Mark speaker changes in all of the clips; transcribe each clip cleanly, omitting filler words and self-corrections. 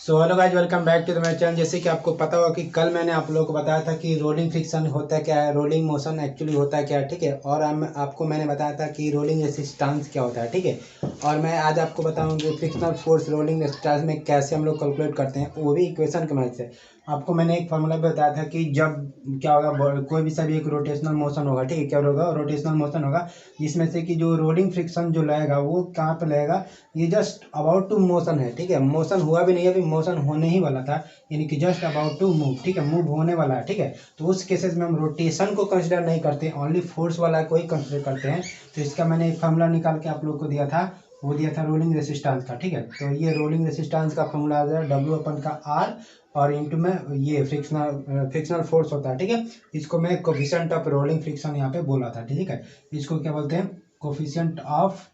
Speaker 1: So hello guys, welcome back to the my channel. जैसे कि आपको पता होगा कि कल मैंने आप लोगों को बताया था कि रोलिंग फ्रिक्शन होता है क्या है, रोलिंग मोशन एक्चुअली होता है क्या है, ठीक है। और आपको मैंने बताया था कि रोलिंग रेसिस्टेंस क्या होता है, ठीक है। और मैं आज आपको बताऊंगा कि फ्रिक्शनल फोर्स रोलिंग रेसिस्टेंस में कैसे हम लोग कैलकुलेट करते हैं, वो भी इक्वेशन की मदद से। आपको मैंने एक फार्मूला बताया था कि जब क्या होगा, कोई भी सभी एक रोटेशनल मोशन होगा, ठीक है। क्या होगा? रोटेशनल मोशन होगा, जिसमें से कि जो रोलिंग फ्रिक्शन जो लगेगा वो कहाँ पे लगेगा, ये जस्ट अबाउट टू मोशन है, ठीक है। मोशन हुआ भी नहीं है, अभी मोशन होने ही वाला था, यानी कि जस्ट अबाउट टू मूव, ठीक है, मूव होने वाला है, ठीक है। तो उस केसेस में हम रोटेशन को कंसिडर नहीं करते, ओनली फोर्स वाला को ही कंसिडर करते हैं। तो इसका मैंने एक फार्मूला निकाल के आप लोग को दिया था, वो दिया था रोलिंग रेसिस्टेंस का, ठीक है। तो ये रोलिंग रेसिस्टेंस का फार्मूला आ जाए W अपन का R और इंटू में ये फ्रिक्शनल फोर्स होता है, ठीक है। इसको मैं कोफिशिएंट ऑफ रोलिंग फ्रिक्शन यहाँ पे बोला था, ठीक है। इसको क्या बोलते हैं? कोफिशिएंट ऑफ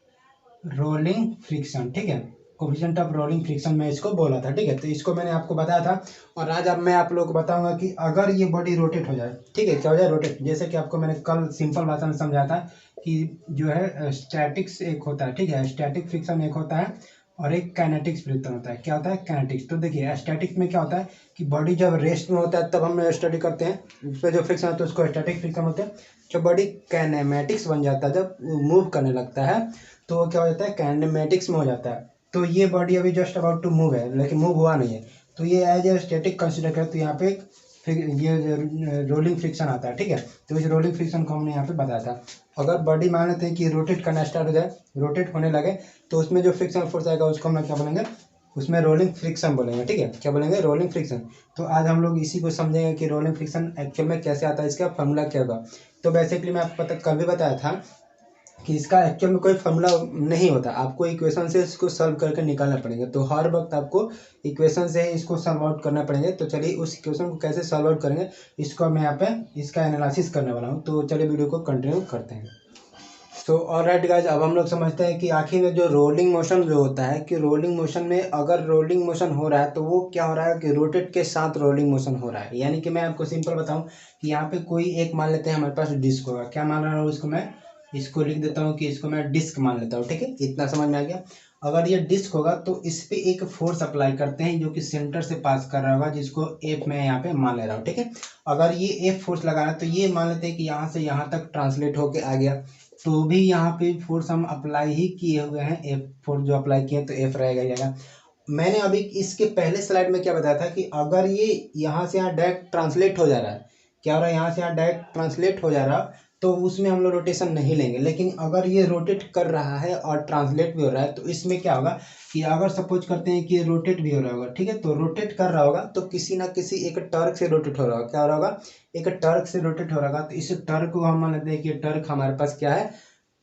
Speaker 1: रोलिंग फ्रिक्शन, ठीक है। कोफिशिएंट ऑफ रोलिंग फ्रिक्शन मैं इसको बोला था, ठीक है। तो इसको मैंने आपको बताया था। और आज अब मैं आप लोगों को बताऊंगा कि अगर ये बॉडी रोटेट हो जाए, ठीक है, क्या हो जाए? रोटेट। जैसे कि आपको मैंने कल सिंपल भाषा में समझाया था कि जो है स्टैटिक्स एक होता है, ठीक है, स्टैटिक फ्रिक्शन एक होता है और एक काइनेटिक्स फ्रिक्शन होता है। क्या होता है? काइनेटिक्स। तो देखिए स्टैटिक्स में क्या होता है कि बॉडी जब रेस्ट में होता है तब हम स्टडी करते हैं, उस पर जो फ्रिक्शन होता है उसको स्टैटिक फ्रिक्शन होते हैं। जब बॉडी काइनेमेटिक्स बन जाता है, जब मूव करने लगता है, तो वो क्या हो जाता है? काइनेमेटिक्स में हो जाता है। तो ये बॉडी अभी जस्ट अबाउट टू मूव है, लेकिन मूव हुआ नहीं है, तो ये एज ए स्टैटिक कंसिडर करें, तो यहाँ पे फिर ये रोलिंग फ्रिक्शन आता है, ठीक है। तो इस रोलिंग फ्रिक्शन को हमने यहाँ पे बताया था। अगर बॉडी मान लेते हैं कि रोटेट करना स्टार्ट हो जाए, रोटेट होने लगे, तो उसमें जो फ्रिक्शन फोर्स आएगा उसको हम क्या बोलेंगे? उसमें रोलिंग फ्रिक्शन बोलेंगे, ठीक है। क्या बोलेंगे? Rolling friction. तो आज हम लोग इसी को समझेंगे कि रोलिंग फ्रिक्शन एक्चुअल में कैसे आता है, इसका फॉर्मूला क्या होगा। तो बेसिकली मैं आपको कल भी बताया था कि इसका एक्चुअल में कोई फॉर्मूला नहीं होता, आपको इक्वेशन से इसको सॉल्व करके निकालना पड़ेगा। तो हर वक्त आपको इक्वेशन से ही इसको सॉल्व आउट करना पड़ेगा। तो चलिए उस इक्वेशन को कैसे सॉल्व आउट करेंगे, इसको मैं यहाँ पे इसका एनालिसिस करने वाला हूँ। तो चलिए वीडियो को कंटिन्यू करते हैं। तो ऑलराइट गाइज, अब हम लोग समझते हैं कि आखिर में जो रोलिंग मोशन जो होता है, कि रोलिंग मोशन में अगर रोलिंग मोशन हो रहा है तो वो क्या हो रहा है कि रोटेट के साथ रोलिंग मोशन हो रहा है। यानी कि मैं आपको सिंपल बताऊं कि यहाँ पे कोई एक मान लेते हैं हमारे पास डिस्क होगा। क्या मान रहा हूँ इसको मैं? इसको लिख देता हूँ कि इसको मैं डिस्क मान लेता हूँ, ठीक है। इतना समझ में आ गया। अगर ये डिस्क होगा तो इस पे एक फोर्स अप्लाई करते हैं जो कि सेंटर से पास कर रहा होगा, जिसको एफ में यहाँ पे मान ले रहा हूँ, ठीक है। अगर ये एफ फोर्स लगा रहा है तो ये मान लेते हैं कि यहाँ से यहाँ तक ट्रांसलेट होके आ गया, तो भी यहाँ पे फोर्स हम अप्लाई ही किए हुए हैं, एफ फोर्स जो अप्लाई किए तो एफ रहेगा ही रहेगा। मैंने अभी इसके पहले स्लाइड में क्या बताया था कि अगर ये यहाँ से यहाँ डायरेक्ट ट्रांसलेट हो जा रहा है, क्या हो रहा है? यहाँ से यहाँ डायरेक्ट ट्रांसलेट हो जा रहा है, तो उसमें हम लोग रोटेशन नहीं लेंगे। लेकिन अगर ये रोटेट कर रहा है और ट्रांसलेट भी हो रहा है, तो इसमें क्या होगा कि अगर सपोज करते हैं कि ये रोटेट भी हो रहा होगा, ठीक है, तो रोटेट कर रहा होगा तो किसी ना किसी एक टर्क से रोटेट हो रहा होगा। क्या हो रहा होगा? एक टर्क से रोटेट हो रहा होगा। तो इस टर्क को हम मान लेते हैं कि टर्क हमारे पास क्या है?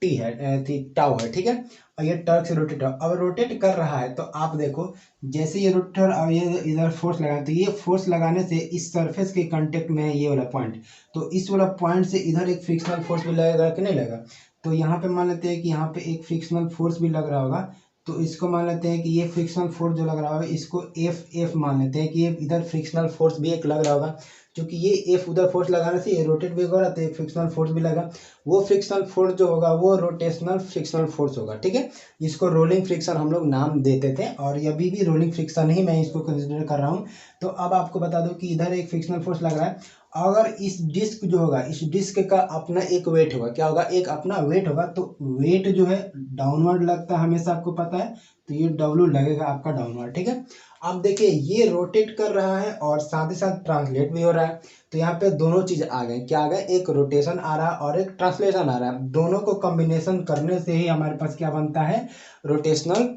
Speaker 1: टी है, टाउ है, ठीक है। और ये टर्क से रोटेट है, अब रोटेट कर रहा है, तो आप देखो जैसे ये रोटेटर और ये इधर फोर्स लगा, तो ये फोर्स लगाने से इस सरफेस के कांटेक्ट में है ये वाला पॉइंट, तो इस वाला पॉइंट से इधर एक फ्रिक्शनल फोर्स भी लगेगा कि नहीं लगेगा? तो यहाँ पे मान लेते हैं कि यहाँ पे एक फ्रिक्शनल फोर्स भी लग रहा होगा। तो इसको मान लेते हैं कि ये फ्रिक्शनल फोर्स जो लग रहा होगा इसको एफ मान लेते हैं कि ये इधर फ्रिक्शनल फोर्स भी एक लग रहा होगा, क्योंकि ये एफ उधर फोर्स लगाने से ये रोटेट भी हो रहा, तो एक फ्रिक्शनल फोर्स भी लगा। वो फ्रिक्शनल फोर्स जो होगा वो रोटेशनल फ्रिक्शनल फोर्स होगा, ठीक है। जिसको रोलिंग फ्रिक्शन हम लोग नाम देते थे, और ये अभी भी रोलिंग फ्रिक्शन ही मैं इसको कंसिडर कर रहा हूँ। तो अब आपको बता दूं कि इधर एक फ्रिक्शनल फोर्स लग रहा है। अगर इस डिस्क जो होगा, इस डिस्क का अपना एक वेट होगा, क्या होगा? एक अपना वेट होगा। तो वेट जो है डाउनवर्ड लगता है हमेशा, आपको पता है, तो ये डब्ल्यू लगेगा आपका डाउनवर्ड, ठीक है। अब देखिए ये रोटेट कर रहा है और साथ ही साथ ट्रांसलेट भी हो रहा है। तो यहाँ पे दोनों चीज आ गए, क्या आ गए? एक रोटेशन आ रहा है और एक ट्रांसलेशन आ रहा है। दोनों को कॉम्बिनेशन करने से ही हमारे पास क्या बनता है? रोटेशनल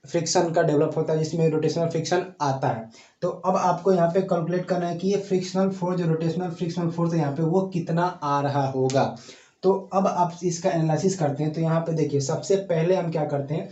Speaker 1: फ्रिक्शन का डेवलप होता है, जिसमें रोटेशनल फ्रिक्शन आता है। तो अब आपको यहाँ पे कैलकुलेट करना है कि ये फ्रिक्शनल फोर्स, जो रोटेशनल फ्रिक्शनल फोर्स है यहाँ पे, वो कितना आ रहा होगा। तो अब आप इसका एनालिसिस करते हैं। तो यहाँ पे देखिए सबसे पहले हम क्या करते हैं,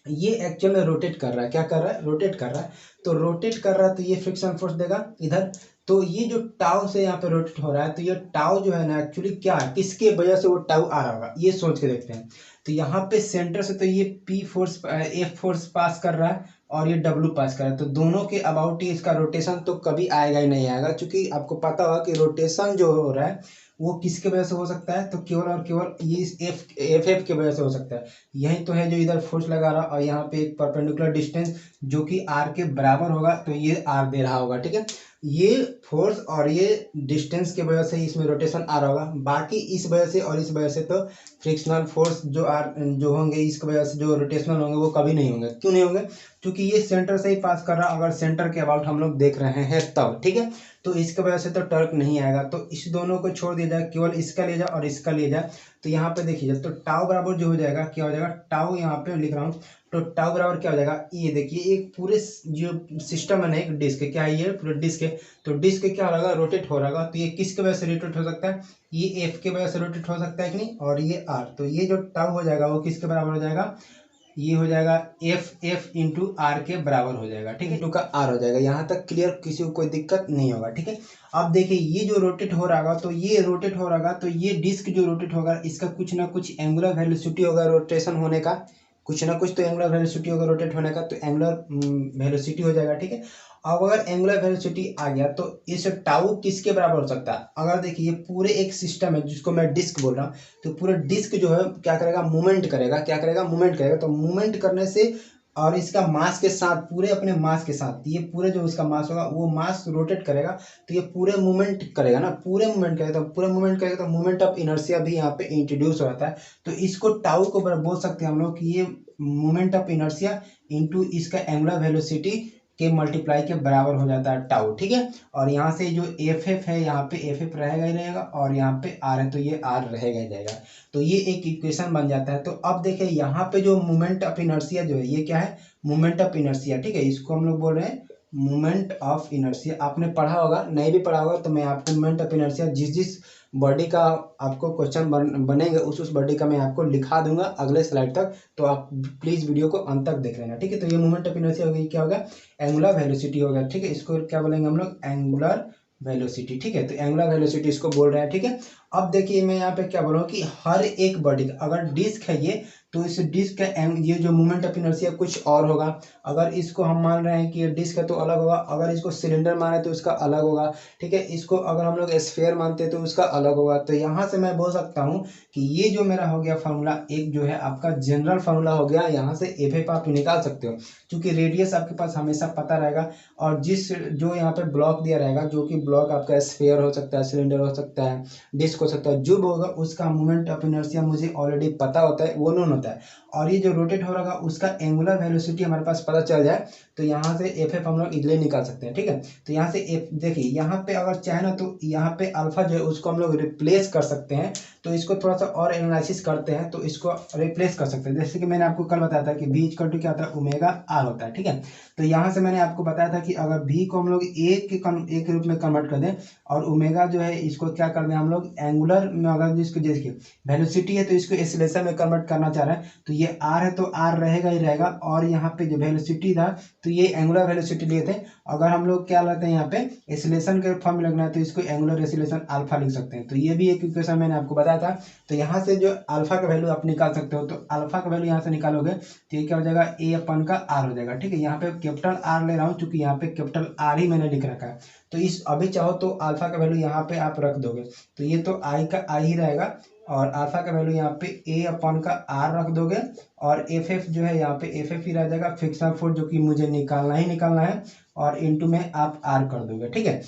Speaker 1: ये एक्चुअल में रोटेट कर रहा है। क्या कर रहा है? रोटेट कर रहा है। तो रोटेट कर रहा है तो ये फ्रिक्शन फोर्स देगा इधर। तो ये जो टाउ से यहाँ पे रोटेट हो रहा है, तो ये टाउ जो है ना एक्चुअली क्या है, किसके वजह से वो टाउ आ रहा होगा, ये सोच के देखते हैं। तो यहाँ पे सेंटर से तो ये P force, F force pass कर रहा है और ये डब्ल्यू पास कर रहा है। तो दोनों के अबाउट ही इसका रोटेशन तो कभी आएगा ही नहीं आएगा, क्योंकि आपको पता होगा कि रोटेशन जो हो रहा है वो किसके वजह से हो सकता है, तो केवल और केवल ये एफ की वजह से हो सकता है। यही तो है जो इधर फोर्स लगा रहा और यहाँ पे एक परपेंडिकुलर डिस्टेंस जो कि आर के बराबर होगा, तो ये आर दे रहा होगा, ठीक है। ये फोर्स और ये डिस्टेंस की वजह से इसमें रोटेशन आ रहा होगा। बाकी इस वजह से और इस वजह से तो फ्रिक्शनल फोर्स जो होंगे इसकी वजह से जो रोटेशनल होंगे वो कभी नहीं होंगे। क्यों नहीं होंगे, क्योंकि ये सेंटर से ही पास कर रहा, अगर सेंटर के अबाउट हम लोग देख रहे हैं तब, ठीक है। तो इसकी वजह से तो टर्क नहीं आएगा। तो इस दोनों को छोड़ दिया जाए, केवल इसका ले जाए और इसका ले जाए, तो यहाँ पे देखिए तो टाउ बराबर जो हो जाएगा क्या हो जाएगा, टाउ यहाँ पे लिख रहा हूँ, तो टाउ बराबर क्या हो जाएगा, ये देखिए एक पूरे जो सिस्टम है ना एक डिस्क क्या है, ये पूरा डिस्क है, तो डिस्क क्या होगा, रोटेट हो रहा, तो ये किसकी वजह से रोटेट हो सकता है, ये एफ की वजह से रोटेट हो सकता है कि नहीं, और ये आर, तो ये जो टाउ हो जाएगा वो किसके बराबर हो जाएगा, ये हो जाएगा एफ इंटू आर के बराबर हो जाएगा, ठीक है, इंटू का आर हो जाएगा। यहाँ तक क्लियर, किसी को कोई दिक्कत नहीं होगा, ठीक है। अब देखिए ये जो रोटेट हो रहा तो ये रोटेट हो रहा, तो ये डिस्क जो रोटेट होगा इसका कुछ ना कुछ एंगुलर वेलोसिटी होगा रोटेशन होने का, कुछ ना कुछ तो एंगुलर वेलोसिटी होगा रोटेट होने का, तो एंगुलर वेलोसिटी हो जाएगा, ठीक है। अब अगर एंगुलर वेलोसिटी आ गया तो इस टाउ किसके बराबर हो सकता है, अगर देखिए ये पूरे एक सिस्टम है जिसको मैं डिस्क बोल रहा हूँ, तो पूरा डिस्क जो है क्या करेगा, मूवमेंट करेगा, क्या करेगा, मूवमेंट करेगा। तो मूवमेंट करने से और इसका मास के साथ, पूरे अपने मास के साथ, ये पूरे जो इसका मास होगा वो मास रोटेट करेगा, तो ये पूरे मूवमेंट करेगा ना, पूरे मूवमेंट करेगा, तो पूरे मूवमेंट करेगा तो मूवमेंट ऑफ इनर्शिया भी यहाँ पे इंट्रोड्यूस हो जाता है। तो इसको टाउ को बोल सकते हैं हम लोग कि ये मूवमेंट ऑफ इनर्शिया इंटू इसका एंगुलर वेलोसिटी के मल्टीप्लाई के बराबर हो जाता है टाउ, ठीक है। और यहाँ से जो एफ है यहाँ पे एफ रहेगा ही रहेगा, और यहाँ पे आर है तो ये आर रहेगा ही रहेगा। तो ये एक इक्वेशन बन जाता है। तो अब देखिए यहाँ पे जो मोमेंट ऑफ इनर्शिया जो है ये क्या है, मोमेंट ऑफ इनर्शिया, ठीक है, इसको हम लोग बोल रहे हैं मोमेंट ऑफ इनर्शिया। आपने पढ़ा होगा, नहीं भी पढ़ा होगा तो मैं आपको मोमेंट ऑफ इनर्शिया जिस बॉडी का आपको क्वेश्चन बनेंगे उस बॉडी का मैं आपको लिखा दूंगा अगले स्लाइड तक, तो आप प्लीज वीडियो को अंत तक देख लेना, ठीक है। तो ये मोमेंट ऑफ इनर्शिया हो गई, क्या होगा, एंगुलर वेलोसिटी होगा, ठीक है। इसको क्या बोलेंगे हम लोग, एंगुलर वेलोसिटी, ठीक है। तो एंगुलर वेलोसिटी इसको बोल रहे हैं, ठीक है। अब देखिए मैं यहाँ पे क्या बोल रहा हूँ कि हर एक बॉडी का अगर डिस्क है ये, तो इस डिस्क का ये जो मोमेंट ऑफ इनर्शिया कुछ और होगा। अगर इसको हम मान रहे हैं कि ये डिस्क है तो अलग होगा, अगर इसको सिलेंडर माने तो उसका अलग होगा, ठीक है। इसको अगर हम लोग स्फीयर मानते हैं तो उसका अलग होगा। तो यहाँ से मैं बोल सकता हूँ कि ये जो मेरा हो गया फार्मूला एक जो है आपका जनरल फार्मूला हो गया, यहाँ से एफ आप निकाल सकते हो, क्योंकि रेडियस आपके पास हमेशा पता रहेगा। और जिस जो यहाँ पे ब्लॉक दिया रहेगा, जो कि ब्लॉक आपका स्फीयर हो सकता है, सिलेंडर हो सकता है, डिस्क हो सकता है, जो भी होगा उसका मोमेंट ऑफ इनर्शिया मुझे ऑलरेडी पता होता है, वो नोन होता है। और ये जो रोटेट हो रहा उसका एंगुलर वेलोसिटी हमारे पास पता चल जाए तो यहाँ से एफ हम लोग इजिली निकाल सकते हैं, ठीक है। तो यहाँ से एफ देखिए, यहाँ पे अगर चाहे ना तो यहाँ पे अल्फा जो है उसको हम लोग रिप्लेस कर सकते हैं। तो इसको थोड़ा सा और एनालिसिस करते हैं तो इसको रिप्लेस कर सकते हैं। जैसे कि मैंने आपको कल बताया था कि v इक्वल टू क्या होता है, ओमेगा आर होता है, ठीक है। तो यहाँ से मैंने आपको बताया था कि अगर v को हम लोग ए के रूप में कन्वर्ट कर दें और ओमेगा जो है इसको क्या कर दें हम लोग एंगुलर में, अगर जिसको जैसे वेलोसिटी है तो इसको एक्सेलरेशन में कन्वर्ट करना चाह रहे हैं, तो ये आर है तो आर रहेगा ही रहेगा। और यहाँ पे जो वेलोसिटी था तो ये एंगुलर वेलोसिटी लिए थे। अगर हम लोग क्या लेते हैं यहाँ पे एक्सेलरेशन के फॉर्म में लगना है तो इसको एंगुलर एक्सेलरेशन अल्फा लिख सकते हैं। तो ये भी एक इक्वेशन मैंने आपको बताया था। तो यहाँ से जो अल्फा का वैल्यू आप निकाल सकते हो, तो अल्फा का वैल्यू यहाँ से निकालोगे तो ये क्या हो जाएगा, ए अपन का आर हो जाएगा, ठीक है। यहाँ पे कैपिटल आर ले रहा हूँ क्योंकि यहाँ पे कैपिटल आर ही मैंने लिख रखा है। तो इस अभी चाहो तो अल्फा का वैल्यू यहाँ पे आप रख दोगे तो ये तो आई का आई ही रहेगा, और अल्फा का वैल्यू यहाँ पे ए अपन का आर रख दोगे, और एफ जो है यहाँ पे एफ ही रह जाएगा, फ्रिक्शनल फोर्स जो कि मुझे निकालना ही निकालना है, और इनटू में आप आर कर दोगे, ठीक है।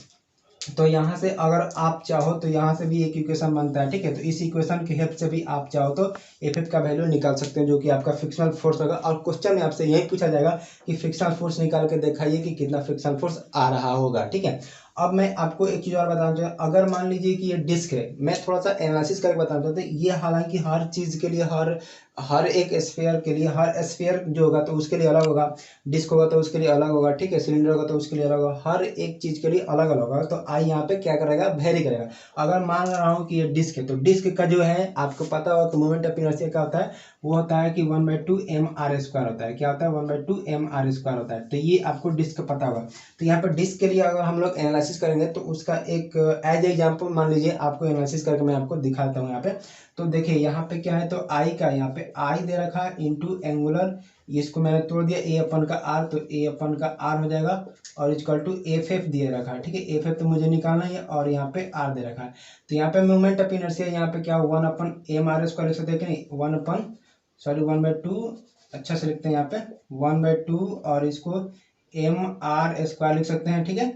Speaker 1: तो यहाँ से अगर आप चाहो तो यहाँ से भी एक इक्वेशन बनता है, ठीक है। तो इस इक्वेशन की हेल्प से भी आप चाहो तो एफ का वैल्यू निकाल सकते हैं, जो कि आपका फ्रिक्शनल फोर्स होगा। और क्वेश्चन में आपसे यही पूछा जाएगा कि फ्रिक्शनल फोर्स निकाल के दिखाइए कि कितना फ्रिक्शनल फोर्स आ रहा होगा, ठीक है। अब मैं आपको एक चीज़ और बताना चाहूँ, अगर मान लीजिए कि ये डिस्क है, मैं थोड़ा सा एनालिसिस करके बताना चाहता हूँ। ये हालांकि हर चीज़ के लिए, हर एक स्फीयर के लिए, हर स्फीयर जो होगा तो उसके लिए अलग होगा, डिस्क होगा तो उसके लिए अलग होगा, ठीक है, सिलेंडर होगा तो उसके लिए अलग होगा, हर एक चीज़ के लिए अलग अलग होगा। तो आई यहाँ पे क्या करेगा, वेरी करेगा। अगर मान रहा हूँ कि ये डिस्क है तो डिस्क का जो है आपको पता होगा कि मोमेंट ऑफ इनर्शिया क्या होता है, वो होता है कि 1/2 mr² होता है। क्या होता है, 1/2 mr² होता है। तो ये आपको डिस्क पता होगा। तो यहाँ पर डिस्क के लिए अगर हम लोग एनालिसिस करेंगे तो उसका एक एज एग्जाम्पल मान लीजिए, आपको एनालिसिस करके मैं आपको दिखाता हूँ यहाँ पे। तो देखिए यहाँ पे क्या है, तो आई का यहाँ पे आई दे रखा है इंटू एंगुलर, इसको मैंने तोड़ दिया ए अपन का आर, तो ए अपन का आर हो जाएगा और इक्वल टू एफ दे रखा है, ठीक है। एफ तो मुझे निकालना है और यहाँ पे आर दे रखा है। तो यहाँ पे मोमेंट ऑफ इनर्शिया यहाँ पे क्या 1/m/r² लिख सकते हैं कि नहीं, 1/2, अच्छा से लिखते हैं यहाँ पे 1/2 और इसको mr² लिख सकते हैं, ठीक है।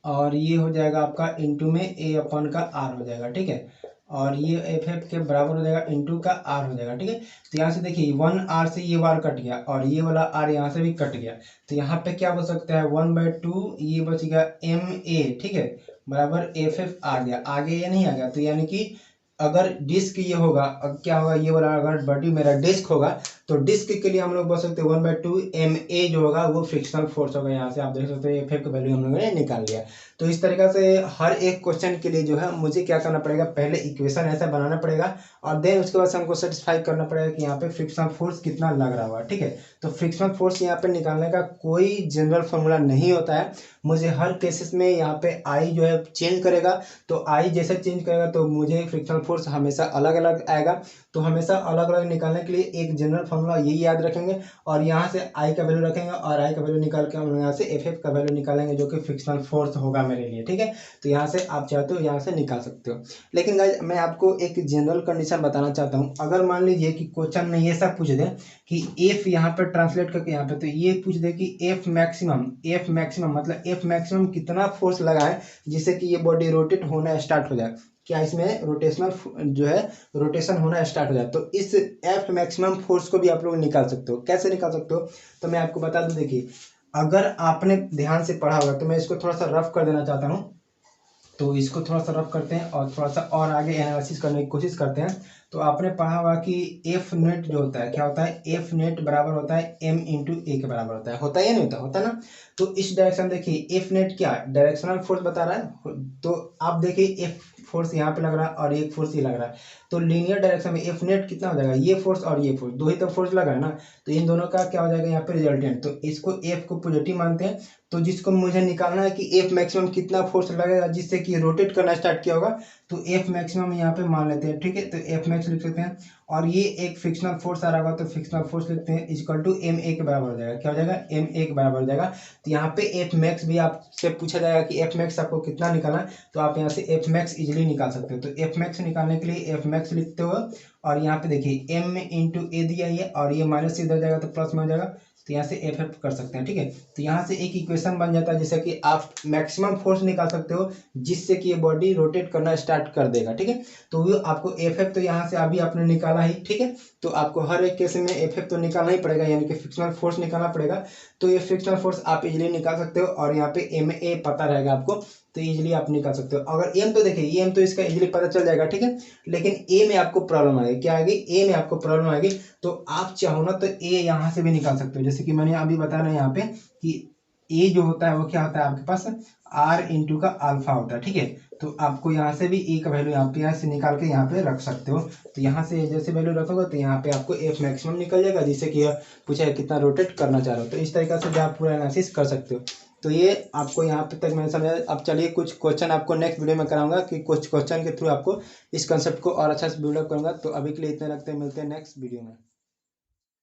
Speaker 1: और ये हो जाएगा आपका इंटू में ए अपन का आर हो जाएगा, ठीक है। और ये एफ के बराबर हो जाएगा इंटू का आर हो जाएगा, ठीक है। तो यहाँ से देखिए 1r से ये बार कट गया और ये वाला आर यहाँ से भी कट गया, तो यहाँ पे क्या बच सकता है 1/2, ये बच गया ma, ठीक है, बराबर एफ आ गया, आगे ये नहीं आ गया। तो यानी कि अगर डिस्क ये होगा, अब क्या होगा, ये वाला अगर बॉडी मेरा डिस्क होगा तो डिस्क के लिए हम लोग बोल सकते हैं 1/2 ma जो होगा वो फ्रिक्शनल फोर्स होगा। यहाँ से आप देख सकते हो एफ का वैल्यू हम लोगों ने निकाल लिया। तो इस तरीके से हर एक क्वेश्चन के लिए जो है मुझे क्या करना पड़ेगा, पहले इक्वेशन ऐसा बनाना पड़ेगा और देन उसके बाद से हमको सेटिस्फाई करना पड़ेगा कि यहाँ पे फ्रिक्शनल फोर्स कितना लग रहा होगा, ठीक है। तो फ्रिक्शनल फोर्स यहाँ पे निकालने का कोई जनरल फॉर्मूला नहीं होता है, मुझे हर केसेस में यहाँ पे आई जो है चेंज करेगा। तो आई जैसे चेंज करेगा तो मुझे फ्रिक्शनल फोर्स हमेशा अलग अलग आएगा। तो हमेशा अलग अलग निकालने के लिए एक जनरल फॉर्मूला यही याद रखेंगे और यहाँ से आई का वैल्यू रखेंगे और आई का वैल्यू निकाल के हम यहाँ से एफ का वैल्यू निकालेंगे जो कि फ्रिक्शनल फोर्स होगा मेरे लिए, ठीक है। तो यहाँ से आप चाहते हो यहाँ से निकाल सकते हो। लेकिन गाइस मैं आपको एक जनरल कंडीशन बताना चाहता हूँ। अगर मान लीजिए कि क्वेश्चन में ये सब पूछ दे कि एफ यहाँ पर ट्रांसलेट करके यहाँ पे तो ये पूछ दे कि एफ मैक्सिमम मतलब एफ मैक्सिमम कितना फोर्स लगा है जिससे कि ये बॉडी रोटेट होना स्टार्ट हो जाए, क्या इसमें रोटेशनल जो है रोटेशन होना स्टार्ट हो जाए। तो इस एफ मैक्सिमम फोर्स को भी आप लोग निकाल सकते हो। कैसे निकाल सकते हो, तो मैं आपको बता दूं। देखिए अगर आपने ध्यान से पढ़ा होगा तो मैं इसको थोड़ा सा रफ कर देना चाहता हूँ। तो इसको थोड़ा सा रफ करते हैं और थोड़ा सा और आगे एनालिसिस करने की कोशिश करते हैं। तो आपने पढ़ा होगा कि एफ नेट जो होता है क्या होता है, एफ नेट बराबर होता है m इंटू ए के बराबर होता है या नहीं होता ना। तो इस डायरेक्शन देखिए एफ नेट क्या डायरेक्शनल फोर्स बता रहा है। तो आप देखिए एफ फोर्स यहाँ पे लग रहा है और एक फोर्स ये लग रहा है, तो लीनियर डायरेक्शन में एफ नेट कितना हो जाएगा, ये फोर्स और ये फोर्स, दो ही तो फोर्स लगा है ना। तो इन दोनों का क्या हो जाएगा यहाँ पे रिजल्टेंट। तो इसको एफ को पॉजिटिव मानते हैं। तो जिसको मुझे निकालना है कि एफ मैक्सिमम कितना फोर्स लगेगा जिससे कि रोटेट करना स्टार्ट किया होगा, तो एफ मैक्सिमम यहाँ पे मान लेते हैं, ठीक है। तो एफ मैक्स लिख सकते हैं और ये एक फ्रिक्शनल फोर्स आ रहा होगा तो फ्रिक्शनल फोर्स लिखते हैं इक्वल टू एम ए के बराबर हो जाएगा। क्या हो जाएगा, एम ए के बराबर हो जाएगा। तो यहाँ पे एफ मैक्स भी आपसे पूछा जाएगा कि एफ मैक्स आपको कितना निकालना है, तो आप यहाँ से एफ मैक्स इजिली निकाल सकते हो। तो एफ मैक्स निकालने के लिए एफ मैक्स लिखते हो और यहाँ पे देखिए एम इंटू ए दिया है और ये माइनस इधर जाएगा तो प्लस में हो जाएगा, तो यहाँ से एफ एफ कर सकते हैं, ठीक है। तो यहाँ से एक इक्वेशन बन जाता है जैसे कि आप मैक्सिमम फोर्स निकाल सकते हो जिससे कि ये बॉडी रोटेट करना स्टार्ट कर देगा, ठीक है। तो वो आपको एफ एफ तो यहाँ से अभी आपने निकाला ही, ठीक है। तो आपको हर एक केस में एफ एफ तो निकालना ही पड़ेगा, यानी कि फ्रिक्शनल फोर्स निकालना पड़ेगा। तो ये फ्रिक्शनल फोर्स आप इजिली निकाल सकते हो और यहाँ पे एम ए पता रहेगा आपको, तो इजिली आप निकाल सकते हो। अगर एम तो देखिए एम तो इसका इजिली पता चल जाएगा, ठीक है। लेकिन ए में आपको प्रॉब्लम आएगी, क्या आएगी, ए में आपको प्रॉब्लम आएगी। तो आप चाहो ना तो ए यहाँ से भी निकाल सकते हो, जैसे कि मैंने अभी बताया ना यहाँ पे कि ए जो होता है वो क्या होता है आपके पास आर इंटू का अल्फा होता है, ठीक है। तो आपको यहाँ से भी ए का वैल्यू यहाँ पे यहाँ से निकाल के यहाँ पे रख सकते हो। तो यहाँ से जैसे वैल्यू रखोगे तो यहाँ पे आपको एफ मैक्सिमम निकल जाएगा जिससे कि पूछा है कितना रोटेट करना चाह रहे हो। तो इस तरीके से आप पूरा एनालिसिस कर सकते हो। तो ये आपको यहाँ पे तक मैंने समझा। अब चलिए कुछ क्वेश्चन आपको नेक्स्ट वीडियो में कराऊंगा कि कुछ क्वेश्चन के थ्रू आपको इस कंसेप्ट को और अच्छा से बिल्डअप करूंगा। तो अभी के लिए इतने रखते हैं, मिलते हैं नेक्स्ट वीडियो में।